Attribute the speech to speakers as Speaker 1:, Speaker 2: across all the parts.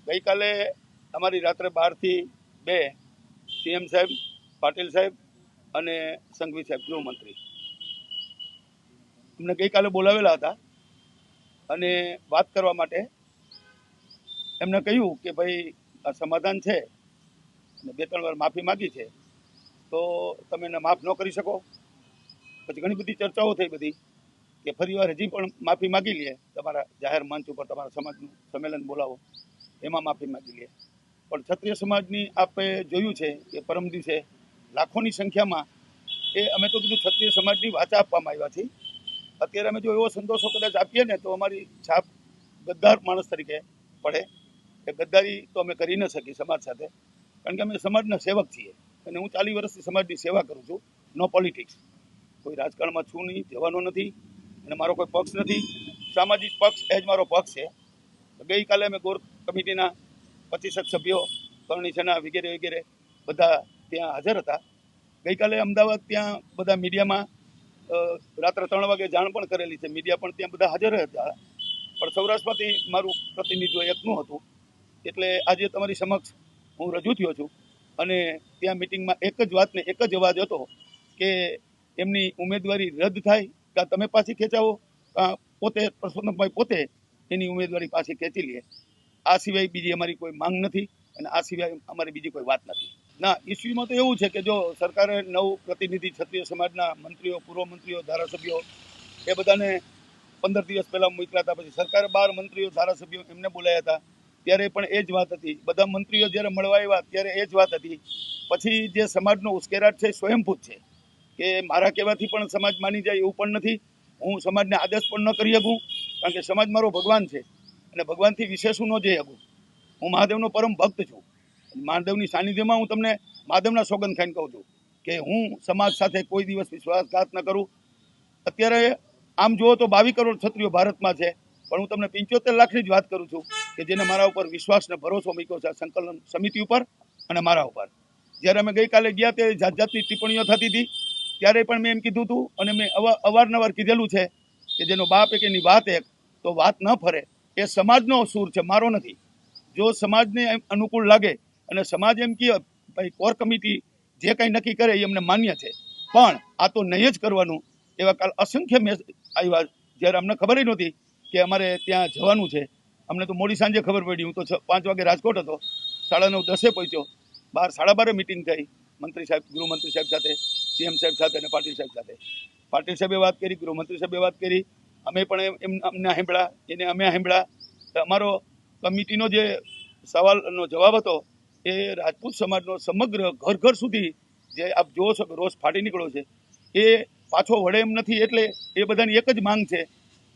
Speaker 1: ગઈકાલે અમારી રાત્રે 12 થી 2 સીએમ સાહેબ, પાટીલ સાહેબ અને સંઘવી સાહેબ ગૃહમંત્રી અમને ગઈકાલે બોલાવેલા હતા અને વાત કરવા માટે એમને કહ્યું કે ભાઈ આ સમાધાન છે અને 2-3 વાર માફી માગી છે તો તમે એને માફ ન કરી શકો. પછી ઘણી બધી ચર્ચાઓ થઈ બધી કે ફરીવાર હજી પણ માફી માગી લે, તમારા જાહેર મંચ ઉપર તમારા સમાજનું સંમેલન બોલાવો એમાં માફી માગી લે. પણ ક્ષત્રિય સમાજની આપણે જોયું છે કે પરમ દિવસે લાખોની સંખ્યામાં અમે તો કીધું ક્ષત્રિય સમાજની વાચા આપવામાં આવ્યા છીએ. અત્યારે અમે જો એવો સંતોષો કદાચ આપીએ ને તો અમારી છાપ ગદ્દાર માણસ તરીકે પડે. એ ગદ્દારી તો અમે કરી ન શકીએ સમાજ સાથે, કારણ કે અમે સમાજના સેવક છીએ અને હું 40 વર્ષથી સમાજની સેવા કરું છું. નો પોલિટિક્સ, કોઈ રાજકારણમાં છું નહીં, જવાનો નથી અને મારો કોઈ પક્ષ નથી. સામાજિક પક્ષ એ જ મારો પક્ષ છે. ગઈકાલે અમે કોર કમિટીના 25 સભ્યો, કરણી સેના વગેરે વગેરે બધા ત્યાં હાજર હતા. ગઈકાલે અમદાવાદ ત્યાં બધા મીડિયામાં રાત્રે 3 વાગે જાણ પણ કરેલી છે, મીડિયા પણ ત્યાં બધા હાજર હતા. પણ સૌરાષ્ટ્રમાંથી મારું પ્રતિનિધિત્વ એકનું હતું, એટલે આજે તમારી સમક્ષ હું રજૂ થયો છું. અને ત્યાં મિટિંગમાં એક જ વાતને એક જ અવાજ હતો કે એમની ઉમેદવારી રદ થાય કાં તમે પાછી ખેંચાવો કાં પોતે પરસોત્તમભાઈ પોતે એની ઉમેદવારી પાછી ખેંચી લે. આ સિવાય બીજી અમારી કોઈ માંગ નથી અને આ સિવાય અમારી બીજી કોઈ વાત નથી. ના, ઇસ્યુમાં તો એવું છે કે જો સરકારે 9 પ્રતિનિધિ ક્ષત્રિય સમાજના મંત્રીઓ, પૂર્વ મંત્રીઓ, ધારાસભ્યો એ બધાને 15 દિવસ પહેલા મોકલ્યા હતા. પછી સરકારે 12 મંત્રીઓ, ધારાસભ્યો એમને બોલાયા હતા, ત્યારે પણ એ જ વાત હતી. બધા મંત્રીઓ જ્યારે મળવા આવ્યા ત્યારે એ જ વાત હતી. પછી જે સમાજનો ઉશ્કેરાટ છે સ્વયંભૂત છે કે મારા કહેવાથી પણ સમાજ માની જાય એવું પણ નથી. હું સમાજને આદેશ પણ ન કરી શકું, કારણ કે સમાજ મારો ભગવાન છે અને ભગવાનથી વિશેષ હું ન જઈ શકું. હું મહાદેવનો પરમ ભક્ત છું. મહાદેવની સાનિધ્યમાં હું તમને મહાદેવના સોગંદ ખાઈને કહું છું કે હું સમાજ સાથે કોઈ દિવસ વિશ્વાસઘાત ન કરું. અત્યારે આમ જુઓ તો 22 કરોડ ક્ષત્રિયો ભારતમાં છે, પણ હું તમને 75 લાખની જ વાત કરું છું કે જેને મારા ઉપર વિશ્વાસ ને ભરોસો મૂક્યો છે સંકલન સમિતિ ઉપર અને મારા ઉપર. જ્યારે અમે ગઈકાલે ગયા ત્યારે જાતની ટિપ્પણીઓ થતી હતી, ત્યારે પણ મેં એમ કીધું હતું અને મેં અવારનવાર કીધેલું છે કે જેનો બાપ એક એની વાત એક, તો વાત ન ફરે. એ સમાજનો સૂર છે, મારો નથી. જો સમાજને અનુકૂળ લાગે અને સમાજ એમ કહે ભાઈ કોર કમિટી જે કંઈ નક્કી કરે એ અમને માન્ય છે, પણ આ તો નહીં જ કરવાનું. એવા કાલ અસંખ્ય મેસેજ આવ્યા, જ્યારે અમને ખબર નહોતી કે અમારે ત્યાં જવાનું છે. અમને તો મોડી સાંજે ખબર પડી. હું તો 5 વાગે રાજકોટ હતો, 9:30 પહોંચ્યો. 12:30 મિટિંગ થઈ મંત્રી સાહેબ, ગૃહમંત્રી સાહેબ સાથે, સીએમ સાહેબ સાથે અને પાટીલ સાહેબ સાથે. પાટીલ સાહેબે વાત કરી, ગૃહમંત્રી સાહેબે વાત કરી, અમે પણ અમને સાંભળ્યા, એને અમે સાંભળ્યા. અમારો કમિટીનો જે સવાલનો જવાબ હતો એ રાજપૂત સમાજનો સમગ્ર ઘર ઘર સુધી જે આપ જોવો છો કે રોષ ફાટી નીકળ્યો છે, એ પાછો વળે એમ નથી. એટલે એ બધાની એક જ માંગ છે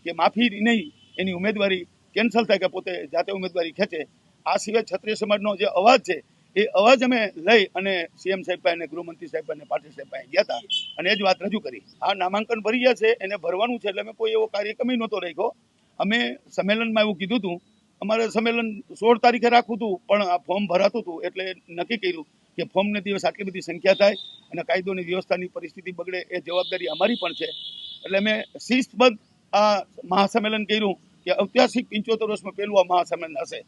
Speaker 1: કે માફી નહીં, એની ઉમેદવારી કેન્સલ થાય કે પોતે જાતે ઉમેદવારી ખેંચે. આ સિવાય ક્ષત્રિય સમાજનો જે અવાજ છે એ અવાજ અમે લઈ અને સીએમ સાહેબ પાસે, ગૃહમંત્રી સાહેબ અને પાટીલ સાહેબ પાસે ગયા હતા અને એ જ વાત રજૂ કરી. આ નામાંકન ભરી ગયા છે, એને ભરવાનું છે, એટલે અમે કોઈ એવો કાર્યક્રમ નહોતો રાખ્યો. અમે સંમેલનમાં એવું કીધું હતું, અમારે સંમેલન 16 તારીખે રાખવું હતું, પણ આ ફોર્મ ભરાતું હતું એટલે નક્કી કર્યું કે ફોર્મને દિવસ આટલી બધી સંખ્યા થાય અને કાયદોની વ્યવસ્થાની પરિસ્થિતિ બગડે એ જવાબદારી અમારી પણ છે. એટલે અમે શિસ્તબદ્ધ આ મહાસંમેલન કર્યું કે ઐતિહાસિક 75 વર્ષમાં પહેલું આ મહાસંમેલન હશે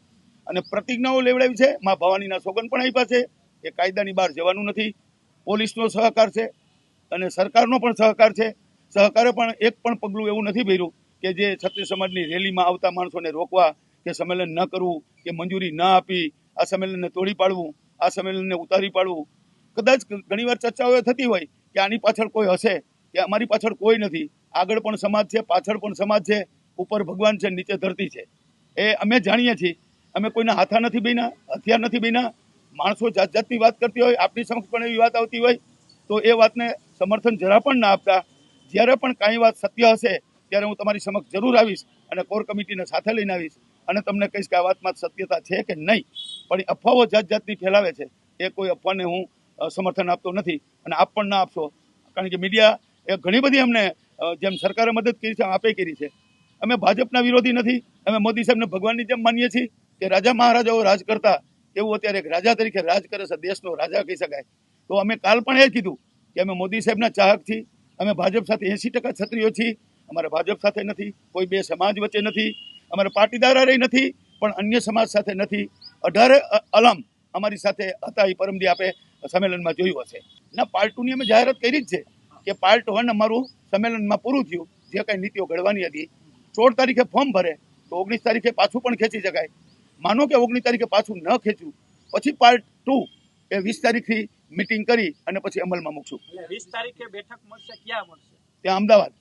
Speaker 1: અને પ્રતિજ્ઞાઓ લેવડાવી છે. મા ભવાનીના સોગંદ પણ આપ્યા છે કે કાયદાની બહાર જવાનું નથી. પોલીસનો સહકાર છે અને સરકારનો પણ સહકાર છે. સહકારે પણ એક પણ પગલું એવું નથી ભર્યું કે જે ક્ષત્રિય સમાજની રેલીમાં આવતા માણસોને રોકવા કે સંમેલન ન કરવું કે મંજૂરી ન આપી, આ સંમેલનને તોડી પાડવું, આ સંમેલનને ઉતારી પાડવું. કદાચ ઘણીવાર ચર્ચાઓ થતી હોય કે આની પાછળ કોઈ હશે, કે અમારી પાછળ કોઈ નથી. આગળ પણ સમાજ છે, પાછળ પણ સમાજ છે, ઉપર ભગવાન છે, નીચે ધરતી છે. એ અમે જાણીએ છીએ. અમે કોઈના હાથા નથી બન્યા, હથિયાર નથી બન્યા. માણસો જાત જાતની વાત કરતી હોય, આપણી સમક્ષ પણ એવી વાત આવતી હોય તો એ વાતને સમર્થન જરા પણ ના આપતા. જ્યારે પણ કાંઈ વાત સત્ય હશે ત્યારે હું તમારી સમક્ષ જરૂર આવીશ અને કોર કમિટીને સાથે લઈને આવીશ અને તમને કહીશ કે આ વાતમાં સત્યતા છે કે નહીં. પણ અફવાઓ જાત જાતની ફેલાવે છે, એ કોઈ અફવાને હું સમર્થન આપતો નથી અને આપ પણ ના આપશો, કારણ કે મીડિયા એ ઘણી બધી અમને જેમ સરકારે મદદ કરી છે આપે કરી છે. અમે ભાજપના વિરોધી નથી. અમે મોદી સાહેબને ભગવાનની જેમ માનીએ છીએ કે રાજા મહારાજાઓ રાજ કરતા એવું અત્યારે એક રાજા તરીકે રાજ કરે છે, દેશનો રાજા કહી શકાય. તો અમે કાલ પણ એ કીધું કે અમે મોદી સાહેબના ચાહક છીએ. અમે ભાજપ સાથે 80% ક્ષત્રિયો છીએ. અમારે ભાજપ સાથે નથી, કોઈ બે સમાજ વચ્ચે નથી, અમારે પાટીદાર નથી, પણ અન્ય સમાજ સાથે નથી. 18 અલામ અમારી સાથે હતા. એ પરમદી આપે સંમેલનમાં જોયું હશે. ના, પાર્ટ 2ની અમે જાહેરાત કરી જ છે કે પાર્ટ 1 અમારું સંમેલનમાં પૂરું થયું. જે કંઈ નીતિઓ ઘડવાની હતી 16 તારીખે ફોર્મ ભરે તો 19 તારીખે પાછું પણ ખેંચી શકાય. માનો કે 19 તારીખે પાછું ન ખેંચ્યું પછી પાર્ટ 2 એ 20 તારીખથી મિટિંગ કરી અને પછી અમલમાં મૂકશું.
Speaker 2: 20 તારીખે બેઠક મળશે, ક્યાં મળશે?
Speaker 1: ત્યાં અમદાવાદ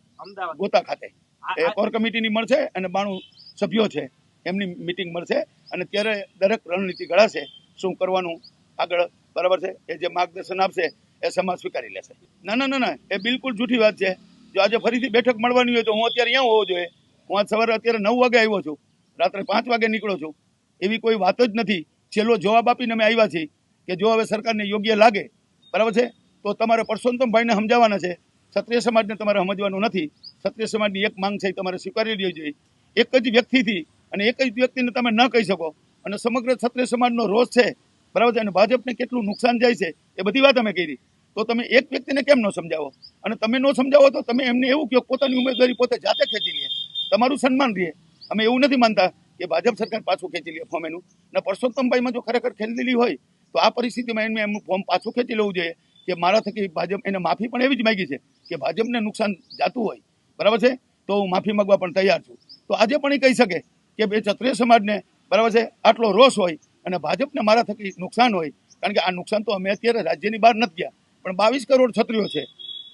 Speaker 1: ગોતા ખાતે
Speaker 2: આ
Speaker 1: કોર કમિટીની મળશે અને 92 સભ્યો છે એમની મિટિંગ મળશે અને ત્યારે દરેક રણનીતિ ઘડાશે શું કરવાનું આગળ. બરાબર છે. એ જે માર્ગદર્શન આપશે એ સમાજ સ્વીકારી લેશે. ના ના ના ના, એ બિલકુલ જૂઠી વાત છે. જો આજે ફરીથી બેઠક મળવાની હોય તો હું અત્યારે અહીંયા હોવો જોઈએ. હું આજ સવારે અત્યારે 9 વાગે આવ્યો છું, રાત્રે 5 વાગે નીકળ્યો છું. એવી કોઈ વાત જ નથી. છેલ્લો જવાબ આપીને અમે આવ્યા છીએ કે જો હવે સરકારને યોગ્ય લાગે, બરાબર છે, તો તમારે પરસોત્તમભાઈને સમજાવવાના છે. ક્ષત્રિય સમાજને તમારે સમજવાનું નથી. ક્ષત્રિય સમાજની એક માંગ છે એ તમારે સ્વીકારી લેવી જોઈએ. એક જ વ્યક્તિથી અને એક જ વ્યક્તિને તમે ન કહી શકો અને સમગ્ર ક્ષત્રિય સમાજનો રોષ છે, બરાબર છે, અને ભાજપને કેટલું નુકસાન જાય છે એ બધી વાત અમે કરી. તો તમે એક વ્યક્તિને કેમ ન સમજાવો? અને તમે ન સમજાવો તો તમે એમને એવું કહો પોતાની ઉમેદવારી પોતે જાતે ખેંચી લે, તમારું સન્માન રહે. અમે એવું નથી માનતા કે ભાજપ સરકાર પાછું ખેંચી લે ફોર્મ એનું. અને પરસોત્તમભાઈમાં જો ખરેખર ખેંચેલી હોય તો આ પરિસ્થિતિમાં એમને એમનું ફોર્મ પાછું ખેંચી લેવું જોઈએ કે મારા થકી ભાજપ એને માફી પણ એવી જ માગી છે કે ભાજપને નુકસાન જાતું હોય, બરાબર છે, તો હું માફી માંગવા પણ તૈયાર છું. તો આજે પણ એ કહી શકે કે બે ક્ષત્રિય સમાજને, બરાબર છે, આટલો રોષ હોય અને ભાજપને મારા થકી નુકસાન હોય. કારણ કે આ નુકસાન તો અમે અત્યારે રાજ્યની બહાર નથી ગયા, પણ 22 કરોડ ક્ષત્રિયો છે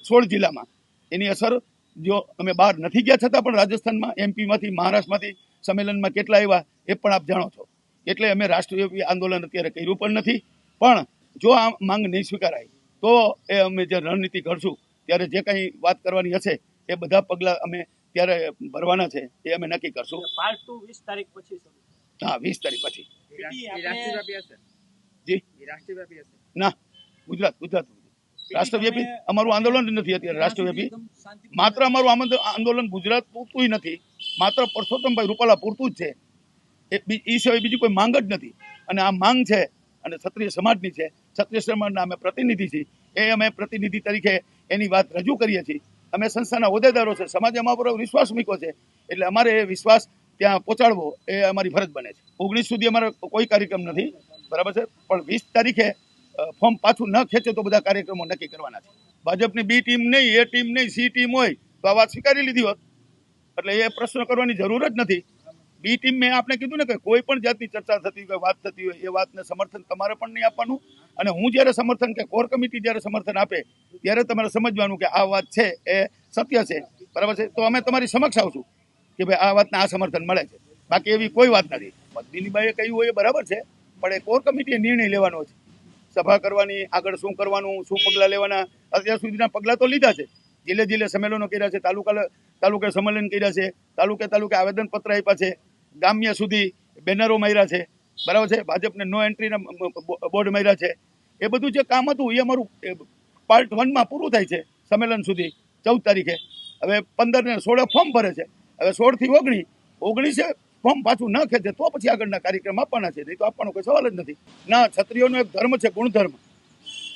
Speaker 1: 16 જિલ્લામાં. એની અસર જો અમે બહાર નથી ગયા છતાં પણ રાજસ્થાનમાં, એમપીમાંથી, મહારાષ્ટ્રમાંથી સંમેલનમાં કેટલા આવ્યા એ પણ આપ જાણો છો. એટલે અમે રાષ્ટ્રવ્યાપી આંદોલન અત્યારે કર્યું પણ નથી. પણ જો આ માંગ નહીં સ્વીકારાય તો એ અમે જે રણનીતિ ઘડશું ત્યારે જે કંઈ વાત કરવાની હશે એ બધા પગલાં અમે ત્યારે ભરવાના છે એ અમે નક્કી કરશું.
Speaker 2: પાર્ટ 2 20 તારીખ પછી શરૂ.
Speaker 1: હા, 20 તારીખ પછી.
Speaker 2: જી,
Speaker 1: ના, ગુજરાત રાષ્ટ્રવ્યાપી અમારું આંદોલન નથી અત્યારે રાષ્ટ્રવ્યાપી. માત્ર અમારું આંદોલન ગુજરાત પૂરતું નથી, માત્ર પરસોત્તમભાઈ રૂપાલા પૂરતું જ છે. એ સિવાય બીજી કોઈ માંગ જ નથી. અને આ માંગ છે અને ક્ષત્રિય સમાજની છે. ક્ષત્રિય સમાજના અમે પ્રતિનિધિ છીએ. એ અમે પ્રતિનિધિ તરીકે એની વાત રજૂ કરીએ છીએ. અમે સંસ્થાના હોદ્દેદારો છે, સમાજે અમારા પર વિશ્વાસ મૂક્યો છે, એટલે અમારે એ વિશ્વાસ ત્યાં પહોંચાડવો એ અમારી ફરજ બને છે. 19 સુધી અમારો કોઈ કાર્યક્રમ નથી, બરાબર છે, પણ 20 તારીખે ફોર્મ પાછું ન ખેંચે તો બધા કાર્યક્રમો નક્કી કરવાના છે. ભાજપની બી ટીમ નહીં, એ ટીમ નહીં, સી ટીમ હોય તો આ વાત સ્વીકારી લીધી હોત. એટલે એ પ્રશ્ન કરવાની જરૂર જ નથી. બી ટીમ મેં આપણે કીધું ને કે કોઈ પણ જાતની ચર્ચા થતી હોય, વાત થતી હોય, એ વાતને સમર્થન તમારે પણ નહીં આપવાનું. અને હું જ્યારે સમર્થન કે કોર કમિટી જ્યારે સમર્થન આપે ત્યારે તમારે સમજવાનું કે આ વાત છે એ સત્ય છે, બરાબર છે, તો અમે તમારી સમક્ષ આવશું કે ભાઈ આ વાતને આ સમર્થન મળે છે. બાકી એવી કોઈ વાત નથી. દિલીપભાઈએ કહ્યું હોય એ બરાબર છે, પણ એ કોર કમિટીએ નિર્ણય લેવાનો છે. સભા કરવાની, આગળ શું કરવાનું, શું પગલાં લેવાના, અત્યાર સુધીના પગલાં તો લીધા છે. જિલ્લે જિલ્લે સંમેલનો કર્યા છે, તાલુકે સંમેલન કર્યા છે, તાલુકે આવેદનપત્ર આપ્યા છે, ગામ્ય સુધી બેનરો માર્યા છે, બરાબર છે, ભાજપને નો એન્ટ્રીના બોર્ડ માર્યા છે. એ બધું જે કામ હતું એ અમારું પાર્ટ 1માં પૂરું થાય છે સંમેલન સુધી 14 તારીખે. હવે 15 ને 16 ફોર્મ ભરે છે. હવે 16 થી 19 ફોર્મ પાછું ન ખેંચે તો પછી આગળના કાર્યક્રમ આપવાના છે. નહીં તો આપવાનો કોઈ સવાલ જ નથી. ના, ક્ષત્રિયોનો એક ધર્મ છે, ગુણધર્મ,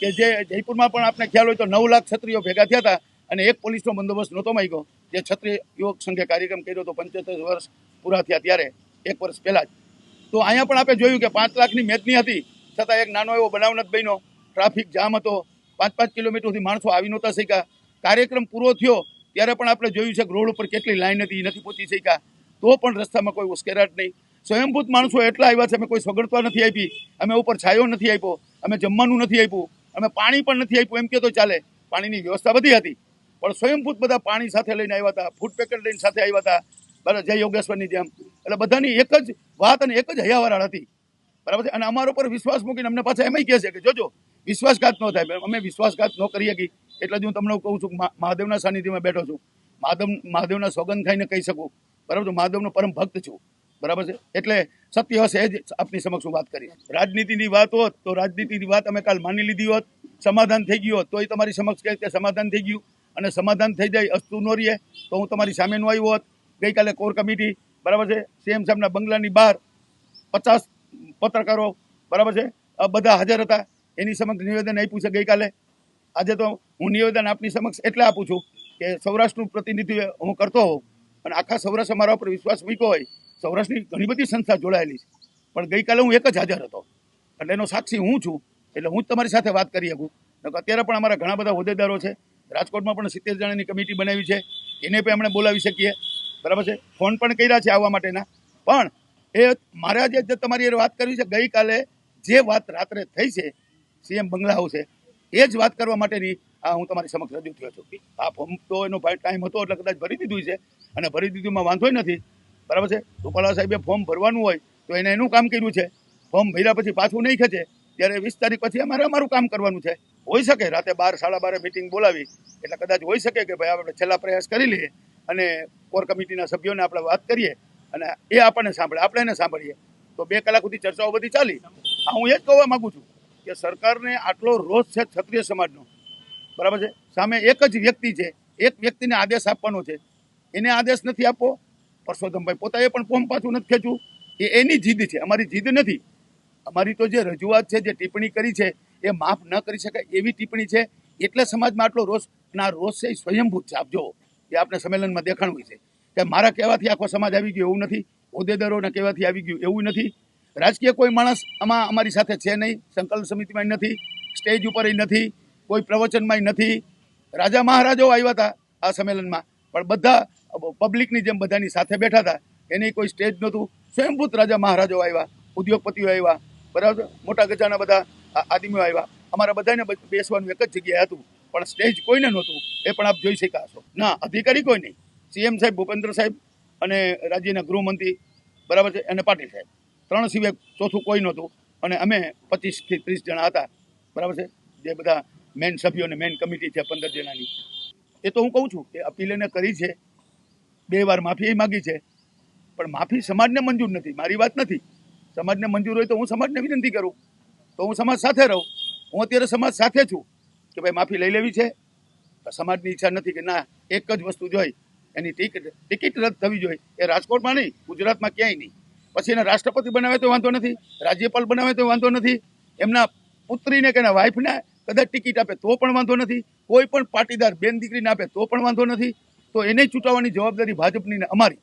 Speaker 1: કે જે જયપુરમાં પણ આપણે ખ્યાલ હોય તો 9 લાખ ક્ષત્રિયો ભેગા થયા હતા અને એક પોલીસનો બંદોબસ્ત નહોતો માંગ્યો. જે ક્ષત્રિય યુવક સંઘે કાર્યક્રમ કર્યો હતો 75 વર્ષ પૂરા થયા ત્યારે, 1 વર્ષ પહેલા જ. તો અહીંયા પણ આપણે જોયું કે 5 લાખની મેદની હતી છતાં એક નાનો એવો બનાવ નથી બન્યો. ટ્રાફિક જામ હતો, 5-5 કિલોમીટરથી માણસો આવી નહોતા શક્યા. કાર્યક્રમ પૂરો થયો ત્યારે પણ આપણે જોયું છે કે રોડ ઉપર કેટલી લાઈન હતી, નથી પહોંચી શક્યા. તો પણ રસ્તામાં કોઈ ઉશ્કેરાટ નહીં. સ્વયંભૂત માણસો એટલા આવ્યા છે. અમે કોઈ સગવડતા નથી આપી, અમે ઉપર છાંયો નથી આપ્યો, અમે જમવાનું નથી આપ્યું, અમે પાણી પણ નથી આપ્યું, એમ કે તો ચાલે. પાણીની વ્યવસ્થા બધી હતી, પણ સ્વયંભૂત બધા પાણી સાથે લઈને આવ્યા હતા, ફૂડ પેકેટ લઈને સાથે આવ્યા હતા, બરાબર, જય યોગેશ્વરની જેમ. એટલે બધાની એક જ વાત અને એક જ હૈયાવરાળ હતી, બરાબર છે. અને અમારા પર વિશ્વાસ મૂકીને અમને પાછા એમ કહે છે કે જોજો વિશ્વાસઘાત ન થાય. અમે વિશ્વાસઘાત ન કરી શકી એટલે જ હું તમને કહું છું કે મહાદેવના સાનિધ્યમાં બેઠો છું. મહાદેવના સોગંદ ખાઈને કહી શકું, બરાબર છે, મહાદેવનો પરમ ભક્ત છું, બરાબર છે. એટલે સત્ય હશે એ જ આપની સમક્ષ હું વાત કરીશ. રાજનીતિની વાત હોત તો રાજનીતિની વાત અમે કાલ માની લીધી હોત, સમાધાન થઈ ગયું હોત તો એ તમારી સમક્ષ કહે કે સમાધાન થઈ ગયું. અને સમાધાન થઈ જાય, અસ્તુ ન રહીએ તો હું તમારી સામે નો આવ્યો હોત. ગઈકાલે કોર કમિટી, બરાબર છે, સીએમ સાહેબના બંગલાની બહાર 50 પત્રકારો, બરાબર છે, બધા હાજર હતા. એની સમક્ષ નિવેદન આપ્યું છે ગઈકાલે. આજે તો હું નિવેદન આપની સમક્ષ એટલે આપું છું કે સૌરાષ્ટ્રનું પ્રતિનિધિત્વ હું કરતો હોઉં અને આખા સૌરાષ્ટ્ર મારા ઉપર વિશ્વાસ મૂક્યો હોય. સૌરાષ્ટ્રની ઘણી બધી સંસ્થા જોડાયેલી છે, પણ ગઈકાલે હું એક જ હાજર હતો, એટલે એનો સાક્ષી હું છું, એટલે હું જ તમારી સાથે વાત કરી શકું. અત્યારે પણ અમારા ઘણા બધા હોદ્દેદારો છે, રાજકોટમાં પણ 70 જણાની કમિટી બનાવી છે, એને પણ આપણે બોલાવી શકીએ, બરાબર છે. ફોન પણ કર્યા છે આવવા માટેના. પણ એ મારા જે તમારી વાત કરવી છે, ગઈકાલે જે વાત રાત્રે થઈ છે સીએમ બંગલા હાઉસે, એ જ વાત કરવા માટેની આ હું તમારી સમક્ષ રજૂ થયો છું. આ ફોર્મ તો એનો ટાઈમ હતો એટલે કદાચ ભરી દીધું છે, અને ભરી દીધુંમાં વાંધો નથી, બરાબર છે. રૂપાલા સાહેબે ફોર્મ ભરવાનું હોય તો એને એનું કામ કર્યું છે. ફોર્મ ભર્યા પછી પાછું નહીં ખેંચે, ત્યારે 20 તારીખ પછી અમારે અમારું કામ કરવાનું છે. હોઈ શકે રાતે 12 સાડા 12 મિટિંગ બોલાવી, એટલે કદાચ હોઈ શકે કે ભાઈ આપણે છેલ્લા પ્રયાસ કરી લઈએ અને કોર કમિટીના સભ્યોને આપણે વાત કરીએ અને એ આપણને સાંભળે, આપણે એને સાંભળીએ, તો 2 કલાક સુધી ચર્ચાઓ બધી ચાલી. હું એ જ કહેવા માંગુ છું કે સરકારને આટલો રોષ છે ક્ષત્રિય સમાજનો, બરાબર છે. સામે એક જ વ્યક્તિ છે, એક વ્યક્તિને આદેશ આપવાનો છે, એને આદેશ નથી આપવો. પરસોત્તમભાઈ પોતાએ પણ ફોર્મ પાછું નથી ખેંચવું, એ એની જીદ છે, અમારી જીદ નથી. અમારી તો જે રજૂઆત છે, જે ટિપ્પણી કરી છે, એ માફ ન કરી શકાય એવી ટિપ્પણી છે, એટલે સમાજમાં આટલો રોષ. અને આ રોષ છે એ સ્વયંભૂત છે. આપ જો એ આપણે સંમેલનમાં દેખાણું છે કે મારા કહેવાથી આખો સમાજ આવી ગયો એવું નથી, હોદ્દેદારોના કહેવાથી આવી ગયું એવું નથી, રાજકીય કોઈ માણસ આમાં અમારી સાથે છે નહીં, સંકલ્પ સમિતિમાં નથી, સ્ટેજ ઉપર નથી, કોઈ પ્રવચનમાં નથી. રાજા મહારાજાઓ આવ્યા હતા આ સંમેલનમાં, પણ બધા પબ્લિકની જેમ બધાની સાથે બેઠા હતા, એની કોઈ સ્ટેજ નહોતું. સ્વયંભૂત રાજા મહારાજાઓ આવ્યા, ઉદ્યોગપતિઓ આવ્યા, બરાબર, મોટા ગજાના બધા આદમીઓ આવ્યા. અમારા બધાને બેસવાનું એક જ જગ્યાએ હતું, પણ સ્ટેજ કોઈને નહોતું. એ પણ આપ જોઈ શક્યા છો. ના, અધિકારી કોઈ નહીં. સીએમ સાહેબ, ભૂપેન્દ્ર સાહેબ અને રાજ્યના ગૃહમંત્રી, બરાબર છે, અને પાટીલ સાહેબ, 3 સિવાય ચોથું કોઈ નહોતું. અને અમે 25 થી 30 જણા હતા, બરાબર છે, જે બધા મેન સભ્યો અને મેન કમિટી છે 15 જણાની. એ તો હું કહું છું કે અપીલ એને કરી છે, 2 વાર માફી માગી છે, પણ માફી સમાજને મંજૂર નથી. મારી વાત નથી, સમાજને મંજૂર હોય તો હું સમાજને વિનંતી કરું, તો હું સમાજ સાથે રહું. હું અત્યારે સમાજ સાથે છું કે ભાઈ માફી લઈ લેવી છે. સમાજની ઈચ્છા નથી કે ના એક જ વસ્તુ જોઈ, એની ટિકિટ રદ થવી જોઈએ. એ રાજકોટમાં નહીં, ગુજરાતમાં ક્યાંય નહીં. પછી એને રાષ્ટ્રપતિ બનાવે તો વાંધો નથી, રાજ્યપાલ બનાવે તો વાંધો નથી, એમના પુત્રીને કે એના વાઇફને કદાચ ટિકિટ આપે તો પણ વાંધો નથી, કોઈ પણ પાટીદાર બેન દીકરીને આપે તો પણ વાંધો નથી. તો એને ચૂંટાવવાની જવાબદારી ભાજપની ને અમારી.